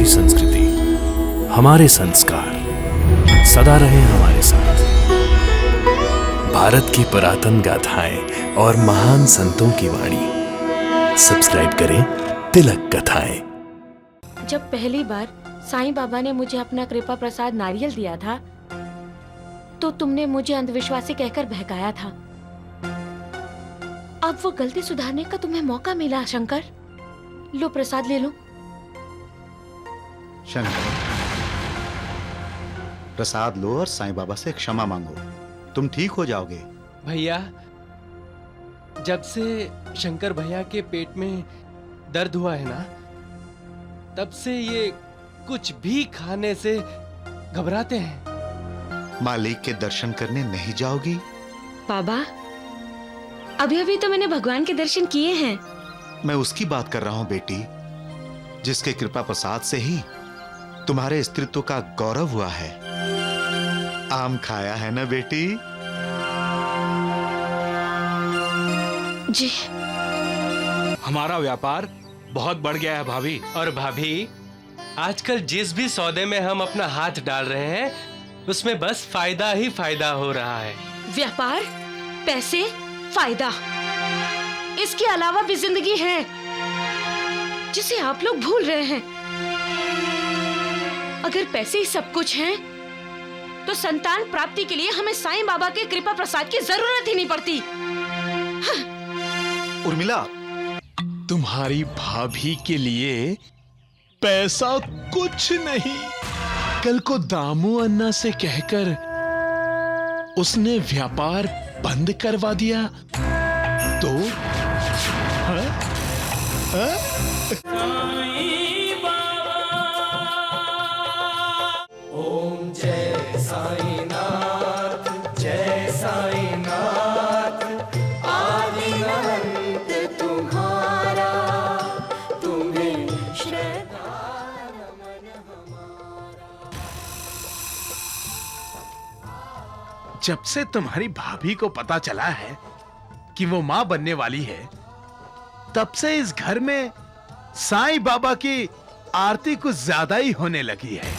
हमारी संस्कृति, हमारे संस्कार सदा रहे हमारे साथ। भारत की पुरातन गाथाएं और महान संतों की वाणी। सब्सक्राइब करें तिलक कथाएं। जब पहली बार साईं बाबा ने मुझे अपना कृपा प्रसाद नारियल दिया था, तो तुमने मुझे अंधविश्वासी कहकर बहकाया था। अब वो गलती सुधारने का तुम्हें मौका मिला शंकर। लो प्रसाद ले लो। शंकर, प्रसाद लो और साईं बाबा से क्षमा मांगो। तुम ठीक हो जाओगे। भैया, जब से शंकर भैया के पेट में दर्द हुआ है ना, तब से ये कुछ भी खाने से घबराते हैं। मालिक के दर्शन करने नहीं जाओगी? बाबा, अभी अभी तो मैंने भगवान के दर्शन किए हैं। मैं उसकी बात कर रहा हूं बेटी, जिसके कृपा प्रसाद से ही तुम्हारे स्त्रीत्व का गौरव हुआ है। आम खाया है ना बेटी? जी। हमारा व्यापार बहुत बढ़ गया है भाभी। और भाभी, आजकल जिस भी सौदे में हम अपना हाथ डाल रहे हैं, उसमें बस फायदा ही फायदा हो रहा है। व्यापार, पैसे, फायदा, इसके अलावा भी जिंदगी है जिसे आप लोग भूल रहे हैं। अगर पैसे ही सब कुछ हैं, तो संतान प्राप्ति के लिए हमें साईं बाबा के कृपा प्रसाद की जरूरत ही नहीं पड़ती। उर्मिला, तुम्हारी भाभी के लिए पैसा कुछ नहीं। कल को दामू अन्ना से कहकर उसने व्यापार बंद करवा दिया तो हाँ? हाँ? ओम जय साईनाथ, जय साईनाथ। आदि अनंत तुम्हारा, तुम्हें श्रद्धा नमन हमारा। जब से तुम्हारी भाभी को पता चला है कि वो मां बनने वाली है, तब से इस घर में साईं बाबा की आरती कुछ ज्यादा ही होने लगी है।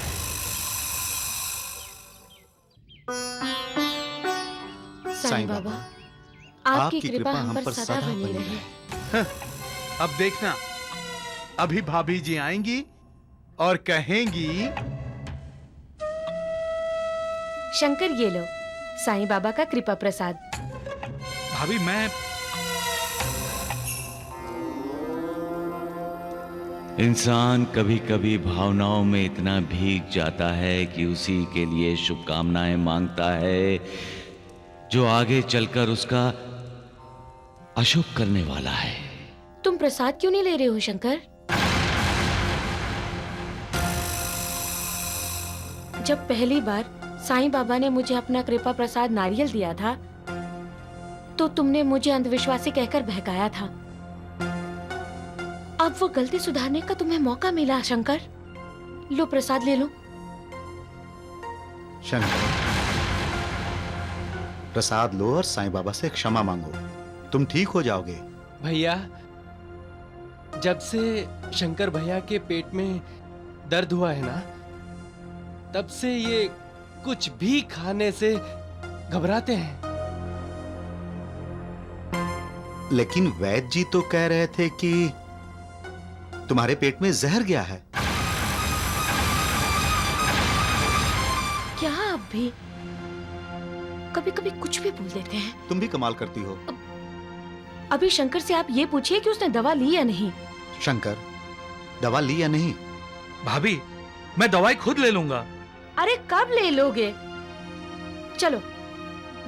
साईं बाबा, आपकी कृपा हम पर सदा बनी रहे। अब देखना, अभी भाभी जी आएंगी और कहेंगी, शंकर, ये लो साईं बाबा का कृपा प्रसाद। भाभी मैं इंसान कभी कभी भावनाओं में इतना भीग जाता है कि उसी के लिए शुभकामनाएं मांगता है जो आगे चलकर उसका अशुभ करने वाला है। तुम प्रसाद क्यों नहीं ले रहे हो शंकर? जब पहली बार साईं बाबा ने मुझे अपना कृपा प्रसाद नारियल दिया था, तो तुमने मुझे अंधविश्वासी कहकर बहकाया था। अब वो गलती सुधारने का तुम्हें मौका मिला शंकर। लो प्रसाद ले लो। शंकर, प्रसाद लो और साईं बाबा से क्षमा मांगो। तुम ठीक हो जाओगे। भैया, जब से शंकर भैया के पेट में दर्द हुआ है ना, तब से ये कुछ भी खाने से घबराते हैं। लेकिन वैद्य जी तो कह रहे थे कि तुम्हारे पेट में जहर गया है। क्या आप भी कभी कभी कुछ भी बोल देते हैं? तुम भी कमाल करती हो। अभी शंकर से आप ये पूछिए कि उसने दवा ली या नहीं। शंकर, दवा ली या नहीं? भाभी, मैं दवाई खुद ले लूंगा। अरे कब ले लोगे? चलो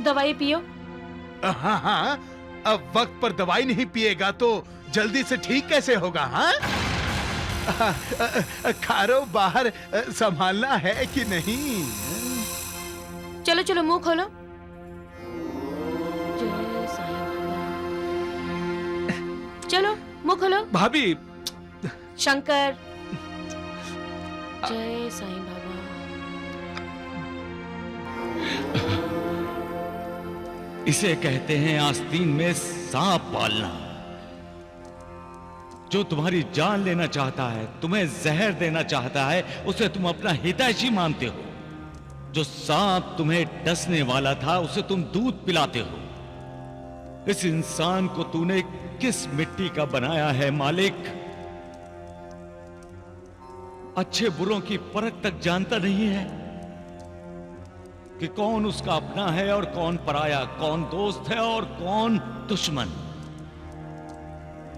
दवाई पियो। हाँ हाँ, अब वक्त पर दवाई नहीं पिएगा तो जल्दी से ठीक कैसे होगा? हाँ, कारोबार संभालना है कि नहीं? चलो चलो मुंह खोलो। जय साईं बाबा। चलो मुंह खोलो। भाभी, शंकर, जय साईं बाबा। इसे कहते हैं आस्तीन में सांप पालना। जो तुम्हारी जान लेना चाहता है, तुम्हें जहर देना चाहता है, उसे तुम अपना हितैषी मानते हो। जो सांप तुम्हें डसने वाला था, उसे तुम दूध पिलाते हो। इस इंसान को तूने किस मिट्टी का बनाया है मालिक? अच्छे बुरों की परख तक जानता नहीं है कि कौन उसका अपना है और कौन पराया, कौन दोस्त है और कौन दुश्मन।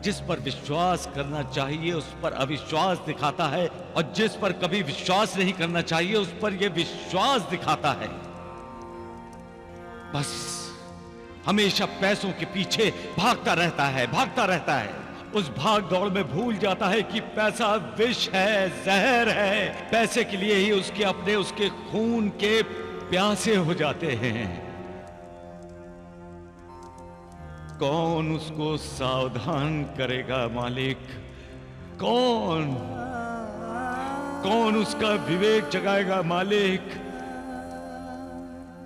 जिस पर विश्वास करना चाहिए उस पर अविश्वास दिखाता है, और जिस पर कभी विश्वास नहीं करना चाहिए उस पर यह विश्वास दिखाता है। बस हमेशा पैसों के पीछे भागता रहता है। उस भाग दौड़ में भूल जाता है कि पैसा विष है, जहर है। पैसे के लिए ही उसके अपने, उसके खून के प्यासे हो जाते हैं। कौन उसको सावधान करेगा मालिक? कौन उसका विवेक जगाएगा मालिक?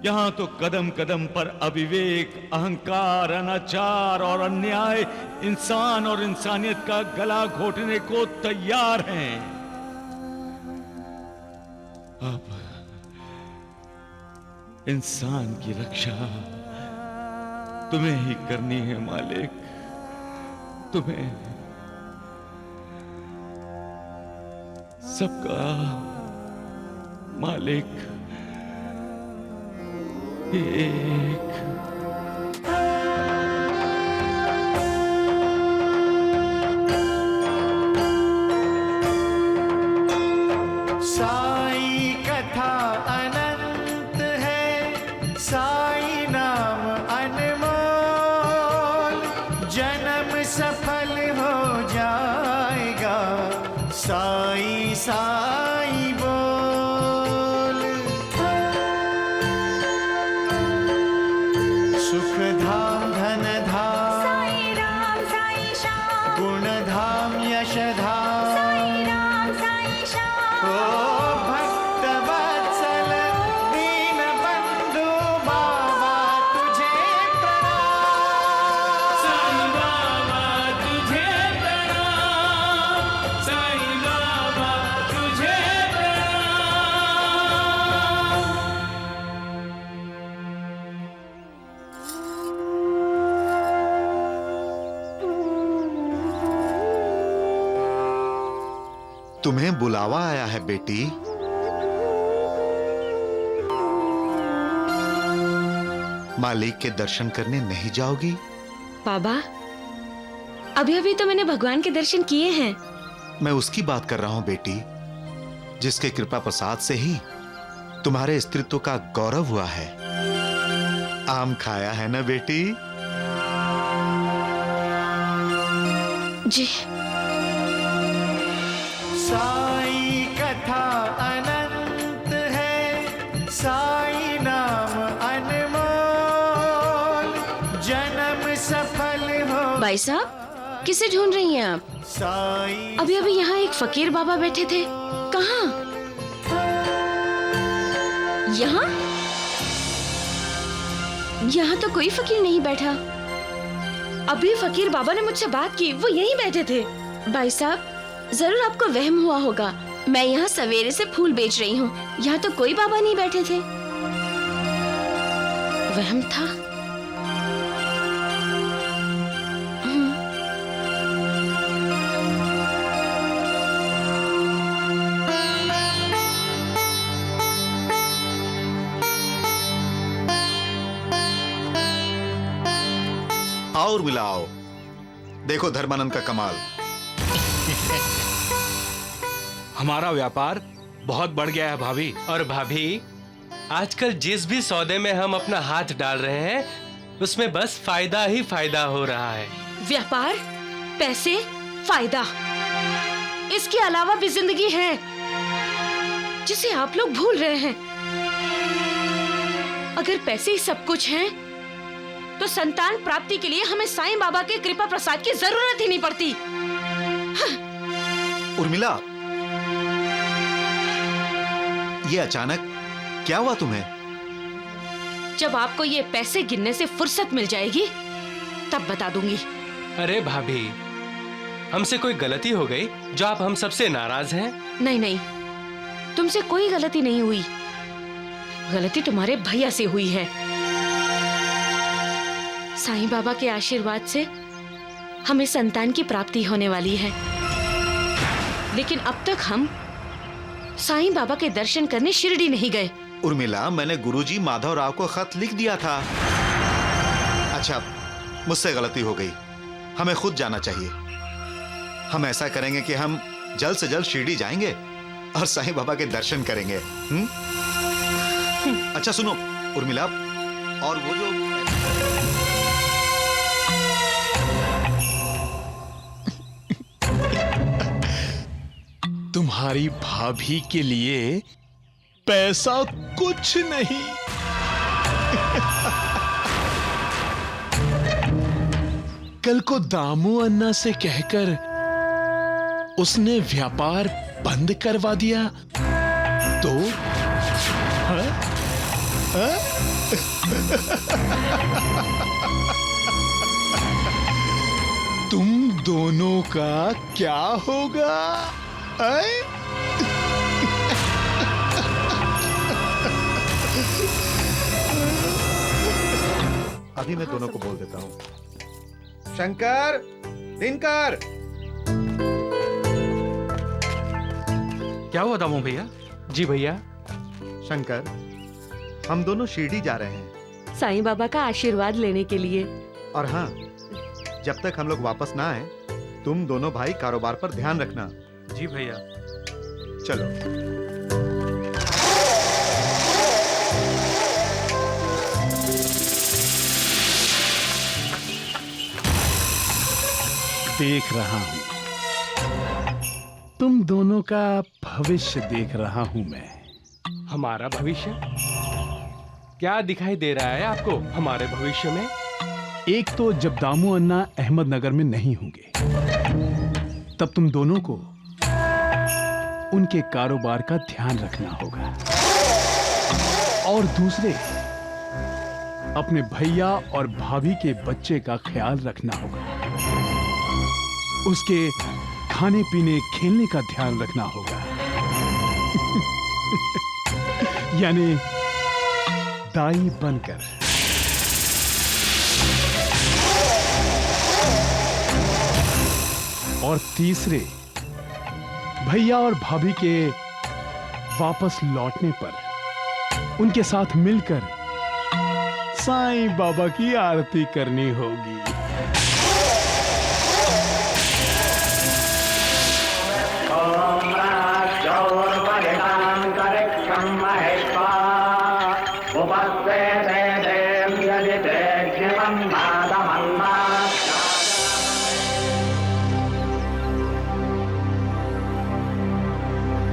यहां तो कदम कदम पर अविवेक, अहंकार, अनाचार और अन्याय इंसान और इंसानियत का गला घोटने को तैयार हैं। अब इंसान की रक्षा तुम्हें ही करनी है मालिक, तुम्हें। सबका मालिक एक। साई कथा अनंत है, साई नाम अनमोल, जन्म सफल हो जाएगा, साई साई बोल। सुख धाम धन धाम, साई राम साई श्याम, गुण धाम यश धाम, साई राम साई श्याम। ओ भक्त वत्सल दीन बंधु बाबा तुझे प्रणाम। साई बाबा तुझे प्रणाम, साई बाबा तुझे प्रणाम। तुम्हें बुलावा आया है बेटी। मालिक के दर्शन करने नहीं जाओगी? बाबा, अभी अभी तो मैंने भगवान के दर्शन किए हैं। मैं उसकी बात कर रहा हूं बेटी, जिसके कृपा प्रसाद से ही तुम्हारे स्त्रीत्व का गौरव हुआ है। आम खाया है ना बेटी? जी। साई कथा अनंत है, साई नाम अनमोल, जन्म सफल हो। भाई साहब, किसे ढूंढ रही हैं आप? साई अभी अभी यहाँ एक फकीर बाबा बैठे थे। कहाँ? यहाँ? यहाँ तो कोई फकीर नहीं बैठा। अभी फकीर बाबा ने मुझसे बात की, वो यहीं बैठे थे। भाई साहब, जरूर आपको वहम हुआ होगा। मैं यहाँ सवेरे से फूल बेच रही हूँ, यहाँ तो कोई बाबा नहीं बैठे थे। वहम था। और मिलाओ, देखो धर्मानंद का कमाल। हमारा व्यापार बहुत बढ़ गया है भाभी। और भाभी, आजकल जिस भी सौदे में हम अपना हाथ डाल रहे हैं उसमें बस फायदा ही फायदा हो रहा है। व्यापार, पैसे, फायदा, इसके अलावा भी जिंदगी है जिसे आप लोग भूल रहे हैं। अगर पैसे ही सब कुछ हैं, तो संतान प्राप्ति के लिए हमें साईं बाबा के कृपा प्रसाद की जरूरत ही नहीं पड़ती। उर्मिला, ये अचानक क्या हुआ तुम्हें? जब आपको ये पैसे गिनने से फुर्सत मिल जाएगी, तब बता दूंगी। अरे भाभी, हमसे कोई गलती हो गई जो आप हम सबसे नाराज हैं? नहीं नहीं, तुमसे कोई गलती नहीं हुई। गलती तुम्हारे भैया से हुई है। साईं बाबा के आशीर्वाद से हमें संतान की प्राप्ति होने वाली है, लेकिन अब तक हम साईं बाबा के दर्शन करने शिरडी नहीं गए। उर्मिला, मैंने गुरुजी माधव राव को खत लिख दिया था। अच्छा, मुझसे गलती हो गई, हमें खुद जाना चाहिए। हम ऐसा करेंगे कि हम जल्द से जल्द शिरडी जाएंगे और साईं बाबा के दर्शन करेंगे। अच्छा सुनो उर्मिला, और वो जो तुम्हारी भाभी के लिए पैसा कुछ नहीं। कल को दामू अन्ना से कहकर उसने व्यापार बंद करवा दिया तो हाँ? हाँ? तुम दोनों का क्या होगा? अभी मैं दोनों को बोल देता हूँ। शंकर, दिनकर। क्या हुआ दामू भैया? जी भैया। शंकर, हम दोनों शिरडी जा रहे हैं। साईं बाबा का आशीर्वाद लेने के लिए। और हाँ, जब तक हम लोग वापस ना आए, तुम दोनों भाई कारोबार पर ध्यान रखना। जी भैया। चलो। देख रहा हूं, तुम दोनों का भविष्य देख रहा हूं मैं। हमारा भविष्य? क्या दिखाई दे रहा है आपको हमारे भविष्य में? एक तो जब दामू अन्ना अहमदनगर में नहीं होंगे, तब तुम दोनों को उनके कारोबार का ध्यान रखना होगा, और दूसरे अपने भैया और भाभी के बच्चे का ख्याल रखना होगा। उसके खाने पीने खेलने का ध्यान रखना होगा। यानी दाई बनकर। और तीसरे, भैया और भाभी के वापस लौटने पर उनके साथ मिलकर साईं बाबा की आरती करनी होगी।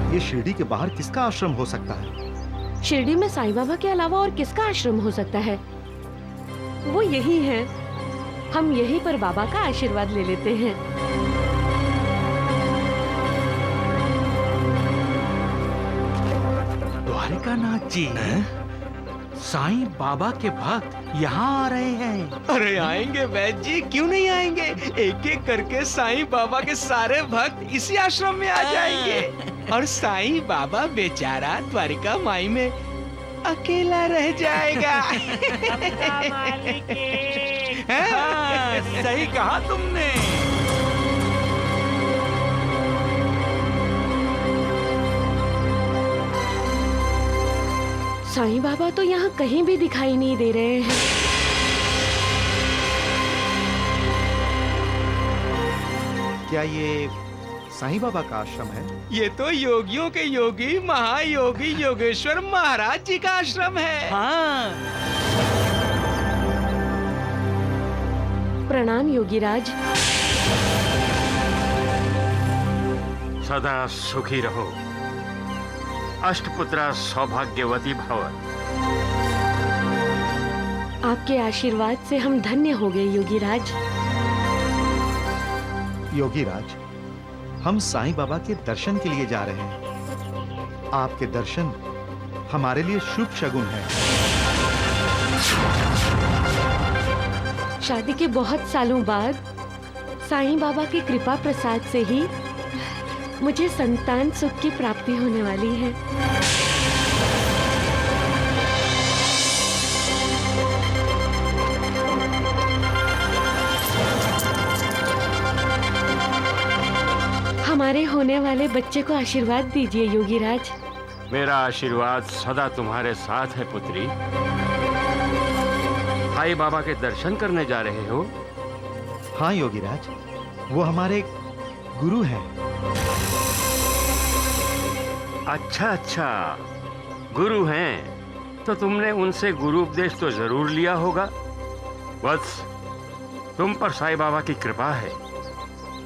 ये शिरडी के बाहर किसका आश्रम हो सकता है? शिरडी में साईं बाबा के अलावा और किसका आश्रम हो सकता है? वो यही है। हम यहीं पर बाबा का आशीर्वाद ले लेते हैं। द्वारिकानाथ जी, साईं बाबा के भक्त यहाँ आ रहे हैं। अरे आएंगे वैद्य जी, क्यों नहीं आएंगे? एक एक करके साईं बाबा के सारे भक्त इसी आश्रम में आ जाएंगे, और साईं बाबा बेचारा द्वारिका माई में अकेला रह जाएगा। हाँ, सही कहा तुमने। साईं बाबा तो यहाँ कहीं भी दिखाई नहीं दे रहे हैं। क्या ये साईं बाबा का आश्रम है? ये तो योगियों के योगी महायोगी योगेश्वर महाराज जी का आश्रम है। हाँ। प्रणाम योगीराज। सदा सुखी रहो, अष्टपुत्रा सौभाग्यवती भव। आपके आशीर्वाद से हम धन्य हो गए योगीराज। योगीराज, हम साईं बाबा के दर्शन के लिए जा रहे हैं। आपके दर्शन हमारे लिए शुभ शगुन है। शादी के बहुत सालों बाद साईं बाबा की कृपा प्रसाद से ही मुझे संतान सुख की प्राप्ति होने वाली है। हमारे होने वाले बच्चे को आशीर्वाद दीजिए योगी राज। मेरा आशीर्वाद सदा तुम्हारे साथ है पुत्री। साईं बाबा के दर्शन करने जा रहे हो? हाँ योगीराज, वो हमारे गुरु हैं। अच्छा अच्छा, गुरु हैं तो तुमने उनसे गुरु उपदेश तो जरूर लिया होगा। वत्स, तुम पर साईं बाबा की कृपा है,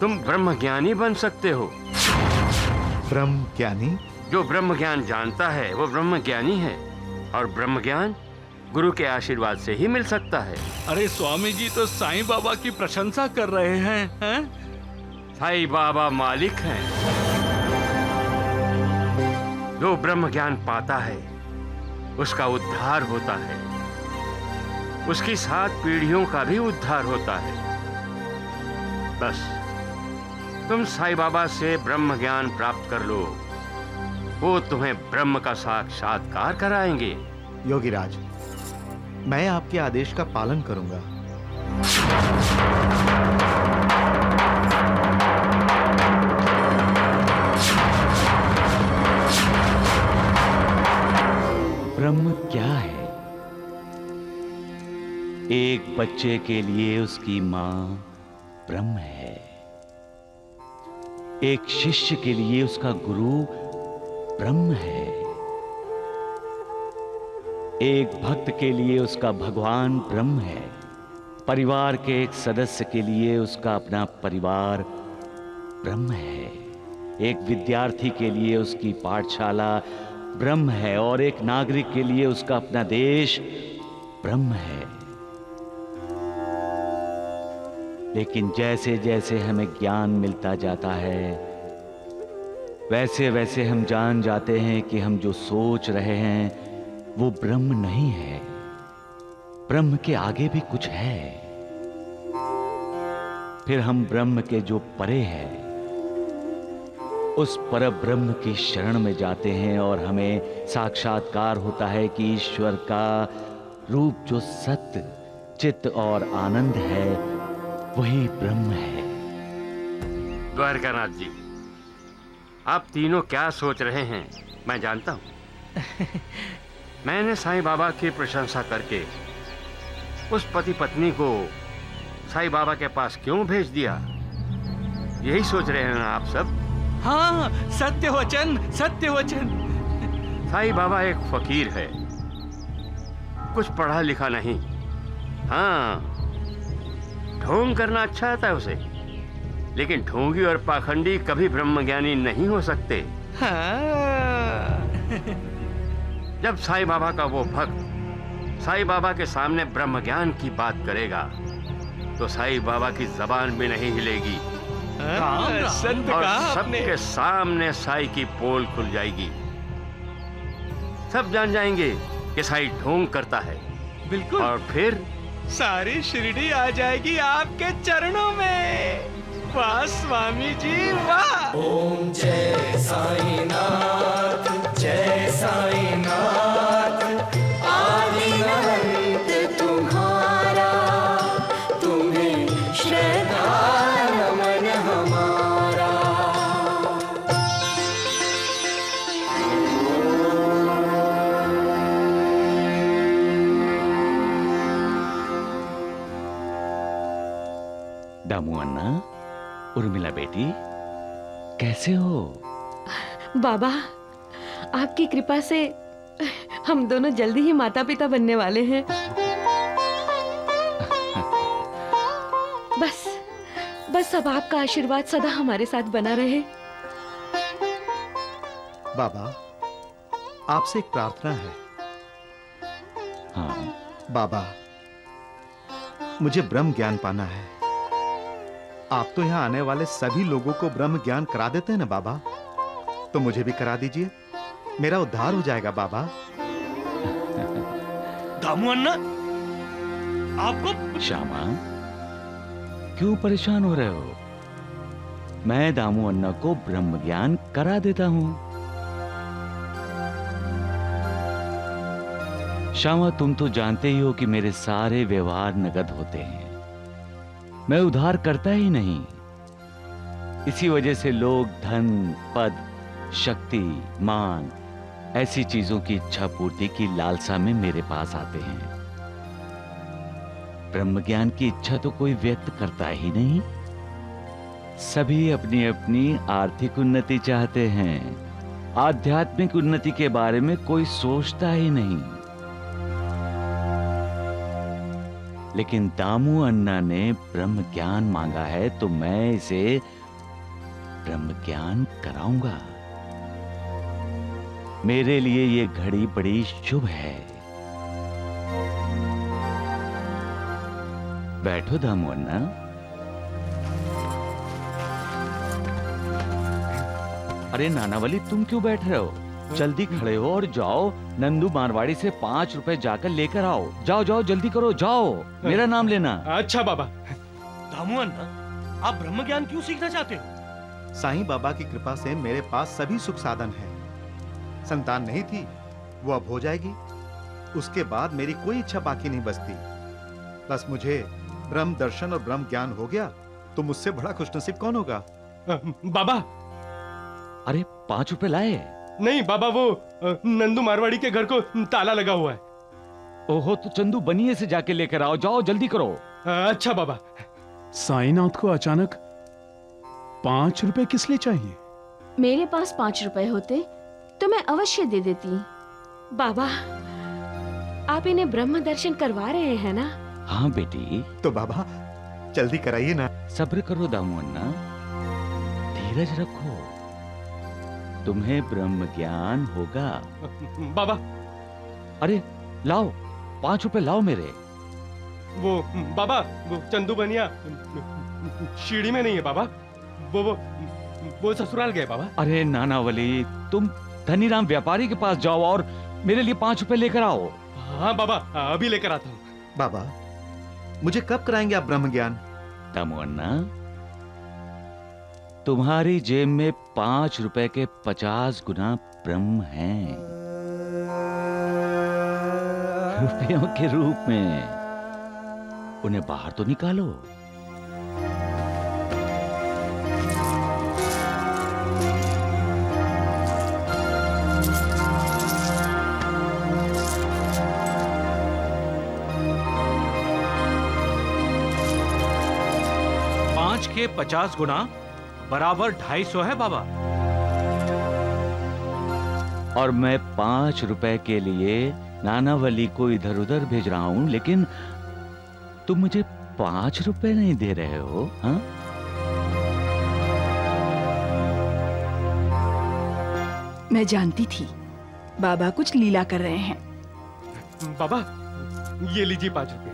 तुम ब्रह्म ज्ञानी बन सकते हो। ब्रह्म ज्ञानी? जो ब्रह्म ज्ञान जानता है वो ब्रह्म ज्ञानी है, और ब्रह्म ज्ञान गुरु के आशीर्वाद से ही मिल सकता है। अरे स्वामी जी तो साईं बाबा की प्रशंसा कर रहे हैं? साईं बाबा मालिक हैं। जो ब्रह्म ज्ञान पाता है उसका उद्धार होता है, उसकी 7 पीढ़ियों का भी उद्धार होता है। बस तुम साईं बाबा से ब्रह्म ज्ञान प्राप्त कर लो, वो तुम्हें ब्रह्म का साक्षात्कार कराएंगे। योगीराज, मैं आपके आदेश का पालन करूंगा। ब्रह्म क्या है? एक बच्चे के लिए उसकी मां ब्रह्म है, एक शिष्य के लिए उसका गुरु ब्रह्म है, एक भक्त के लिए उसका भगवान ब्रह्म है, परिवार के एक सदस्य के लिए उसका अपना परिवार ब्रह्म है, एक विद्यार्थी के लिए उसकी पाठशाला ब्रह्म है, और एक नागरिक के लिए उसका अपना देश ब्रह्म है। लेकिन जैसे जैसे हमें ज्ञान मिलता जाता है, वैसे वैसे हम जान जाते हैं कि हम जो सोच रहे हैं वो ब्रह्म नहीं है, ब्रह्म के आगे भी कुछ है। फिर हम ब्रह्म के जो परे है उस पर ब्रह्म की शरण में जाते हैं, और हमें साक्षात्कार होता है कि ईश्वर का रूप जो सत्य, चित्त और आनंद है वही ब्रह्म है। द्वारकानाथ जी, आप तीनों क्या सोच रहे हैं मैं जानता हूं। मैंने साईं बाबा की प्रशंसा करके उस पति पत्नी को साईं बाबा के पास क्यों भेज दिया, यही सोच रहे हैं ना आप सब? हाँ, सत्य वचन, सत्य वचन। साईं बाबा एक फकीर है, कुछ पढ़ा लिखा नहीं। हाँ, ढोंग करना अच्छा आता है उसे, लेकिन ढोंगी और पाखंडी कभी ब्रह्मज्ञानी नहीं हो सकते। हाँ। जब साईं बाबा का वो भक्त साईं बाबा के सामने ब्रह्म ज्ञान की बात करेगा तो साईं बाबा की जबान भी नहीं हिलेगी, और सबके सामने साईं की पोल खुल जाएगी। सब जान जाएंगे कि साईं ढोंग करता है। बिल्कुल। और फिर सारी शिरडी आ जाएगी आपके चरणों में। वाह स्वामी जी वाह। ओम जय साईं नाथ, जय साईं नाथ। आदि अनंत तुम्हारा, तुम्हें श्रद्धा नमन हमारा। दामू अन्ना, उर्मिला बेटी, कैसे हो? बाबा, आपकी कृपा से हम दोनों जल्दी ही माता पिता बनने वाले हैं। बस अब आपका आशीर्वाद सदा हमारे साथ बना रहे। बाबा, आपसे एक प्रार्थना है। हाँ बाबा, मुझे ब्रह्म ज्ञान पाना है। आप तो यहाँ आने वाले सभी लोगों को ब्रह्म ज्ञान करा देते हैं ना बाबा, तो मुझे भी करा दीजिए, मेरा उद्धार हो जाएगा बाबा। दामू अन्ना, आपको श्यामा, क्यों परेशान हो रहे हो? मैं दामू अन्ना को ब्रह्म ज्ञान करा देता हूं। श्यामा, तुम तो जानते ही हो कि मेरे सारे व्यवहार नगद होते हैं। मैं उधार करता ही नहीं। इसी वजह से लोग धन, पद, शक्ति, मान ऐसी चीजों की इच्छा पूर्ति की लालसा में मेरे पास आते हैं। ब्रह्म ज्ञान की इच्छा तो कोई व्यक्त करता ही नहीं। सभी अपनी अपनी आर्थिक उन्नति चाहते हैं। आध्यात्मिक उन्नति के बारे में कोई सोचता ही नहीं। लेकिन दामू अन्ना ने ब्रह्म ज्ञान मांगा है तो मैं इसे ब्रह्म ज्ञान कराऊंगा। मेरे लिए ये घड़ी बड़ी शुभ है। बैठो दामू अन्ना। अरे नानावली, तुम क्यों बैठ रहे हो? जल्दी खड़े हो और जाओ नंदू मारवाड़ी से 5 रुपए जाकर लेकर आओ। जाओ जाओ, जल्दी करो, जाओ। मेरा नाम लेना। अच्छा बाबा। दामू अन्ना, आप ब्रह्म ज्ञान क्यों सीखना चाहते हो? साईं बाबा की कृपा से मेरे पास सभी सुख साधन है। संतान नहीं थी, वो अब हो जाएगी। उसके बाद मेरी कोई इच्छा बाकी नहीं बचती। बस मुझे ब्रह्म दर्शन और ब्रह्म ज्ञान हो गया तो मुझसे बड़ा खुशनसीब कौन होगा? बाबा। अरे 5 रुपए लाए? नहीं बाबा, वो नंदू मारवाड़ी के घर को ताला लगा हुआ है। ओहो, तो चंदू बनिए से जाके लेकर आओ। जाओ, जल्दी करो। अच्छा बाबा। साईनाथ को अचानक 5 रुपए किस लिए चाहिए? मेरे पास 5 रुपए होते तो मैं अवश्य दे देती। बाबा, आप इन्हें ब्रह्म दर्शन करवा रहे हैं ना? हाँ बेटी। तो बाबा जल्दी कराइए ना। सब्र करो दामू अन्ना, धीरज रखो, तुम्हें ब्रह्म ज्ञान होगा। बाबा। अरे लाओ, 5 रुपए लाओ मेरे। वो बाबा, वो चंदू बनिया सीढ़ी में नहीं है बाबा। वो ससुराल गए बाबा। अरे नानावली, तुम धनीराम व्यापारी के पास जाओ और मेरे लिए 5 रुपए लेकर आओ। हाँ बाबा, अभी लेकर आता हूँ। बाबा, मुझे कब कराएंगे आप ब्रह्म ज्ञान? दामू अन्ना, तुम्हारी जेब में 5 रुपए के 50 गुना ब्रह्म हैं, रुपयों के रूप में। उन्हें बाहर तो निकालो। के 50 गुना बराबर 250 है बाबा। और मैं 5 रुपए के लिए नानावली को इधर उधर भेज रहा हूं, लेकिन तुम मुझे 5 रुपए नहीं दे रहे हो। हाँ? मैं जानती थी बाबा कुछ लीला कर रहे हैं। बाबा, ये लीजिए 5 रुपए।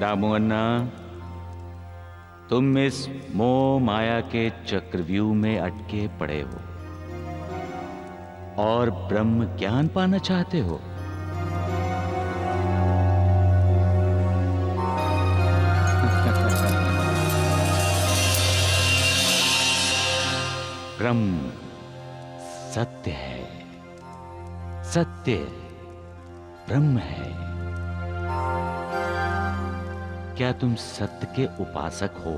दामू अन्ना, तुम इस मोह माया के चक्रव्यूह में अटके पड़े हो और ब्रह्म ज्ञान पाना चाहते हो। ब्रह्म सत्य है, सत्य ब्रह्म है। क्या तुम सत्य के उपासक हो?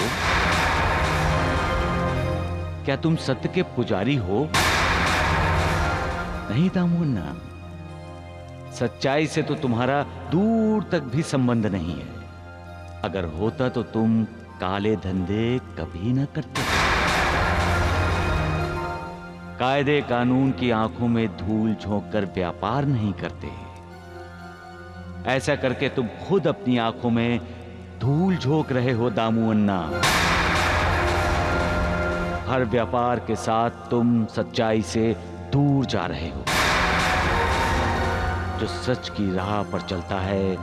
क्या तुम सत्य के पुजारी हो? नहीं दामू अन्ना, सच्चाई से तो तुम्हारा दूर तक भी संबंध नहीं है। अगर होता तो तुम काले धंधे कभी न करते। कायदे कानून की आंखों में धूल झोंक कर व्यापार नहीं करते। ऐसा करके तुम खुद अपनी आंखों में धूल झोंक रहे हो दामू अन्ना। हर व्यापार के साथ तुम सच्चाई से दूर जा रहे हो। जो सच की राह पर चलता है,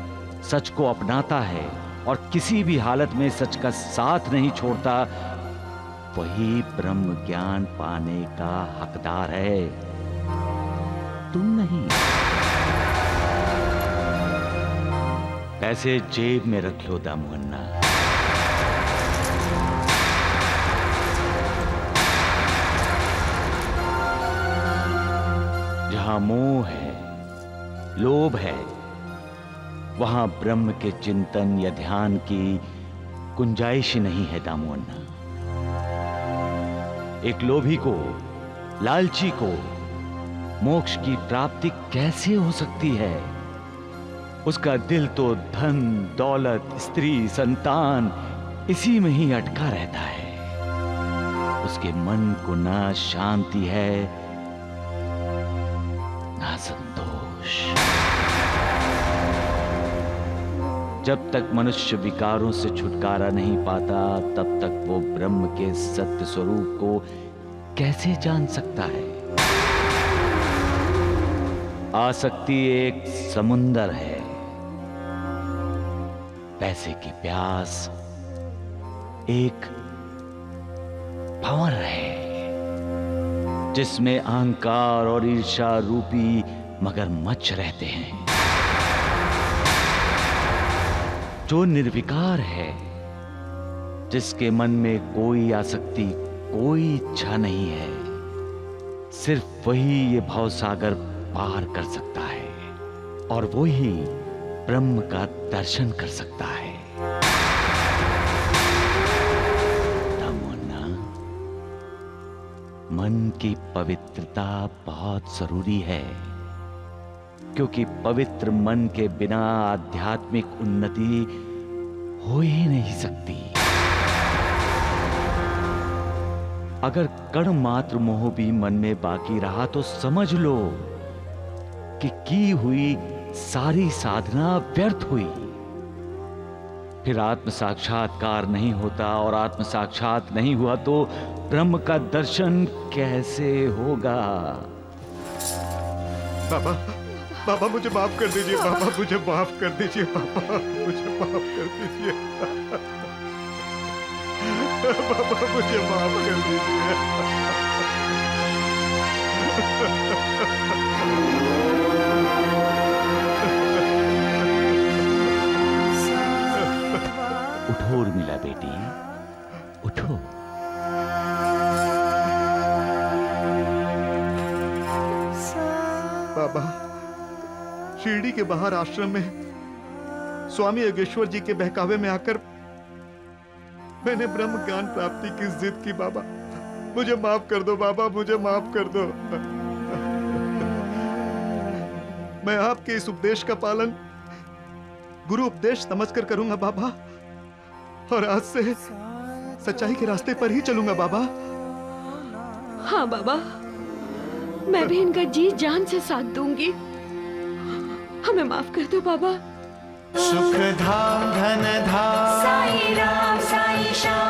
सच को अपनाता है और किसी भी हालत में सच का साथ नहीं छोड़ता, वही ब्रह्म ज्ञान पाने का हकदार है, तुम नहीं। पैसे जेब में रख लो दामुअन्ना। जहां मोह है, लोभ है, वहां ब्रह्म के चिंतन या ध्यान की गुंजाइश नहीं है दामुअन्ना। एक लोभी को, लालची को मोक्ष की प्राप्ति कैसे हो सकती है? उसका दिल तो धन, दौलत, स्त्री, संतान इसी में ही अटका रहता है। उसके मन को ना शांति है, ना संतोष। जब तक मनुष्य विकारों से छुटकारा नहीं पाता, तब तक वो ब्रह्म के सत्य स्वरूप को कैसे जान सकता है? आसक्ति एक समुंदर है, पैसे की प्यास एक भंवर है, जिसमें अहंकार और ईर्ष्या रूपी मगरमच्छ रहते हैं। जो निर्विकार है, जिसके मन में कोई आसक्ति, कोई इच्छा नहीं है, सिर्फ वही ये भवसागर पार कर सकता है और वो ही ब्रह्म का दर्शन कर सकता है। दामुअन्ना, मन की पवित्रता बहुत जरूरी है, क्योंकि पवित्र मन के बिना आध्यात्मिक उन्नति हो ही नहीं सकती। अगर कण मात्र मोह भी मन में बाकी रहा तो समझ लो कि की हुई सारी साधना व्यर्थ हुई। फिर आत्म साक्षात्कार नहीं होता, और आत्म साक्षात नहीं हुआ तो ब्रह्म का दर्शन कैसे होगा? बाबा, बाबा मुझे माफ कर दीजिए, बाबा मुझे माफ कर दीजिए, बाबा मुझे माफ कर दीजिए, बाबा मुझे माफ कर दीजिए। उठो उर्मिला बेटी, उठो। बाबा, शिरडी के बाहर आश्रम में स्वामी योगेश्वर जी के बहकावे में आकर मैंने ब्रह्म ज्ञान प्राप्ति की जिद की। बाबा मुझे माफ कर दो, बाबा मुझे माफ कर दो। मैं आपके इस उपदेश का पालन गुरु उपदेश समझकर करूंगा बाबा, और आज से सच्चाई के रास्ते पर ही चलूंगा बाबा। हाँ बाबा, मैं भी इनका जी जान से साथ दूंगी। हमें माफ कर दो बाबा। सुख धाम धन धाम साई राम साई श्याम।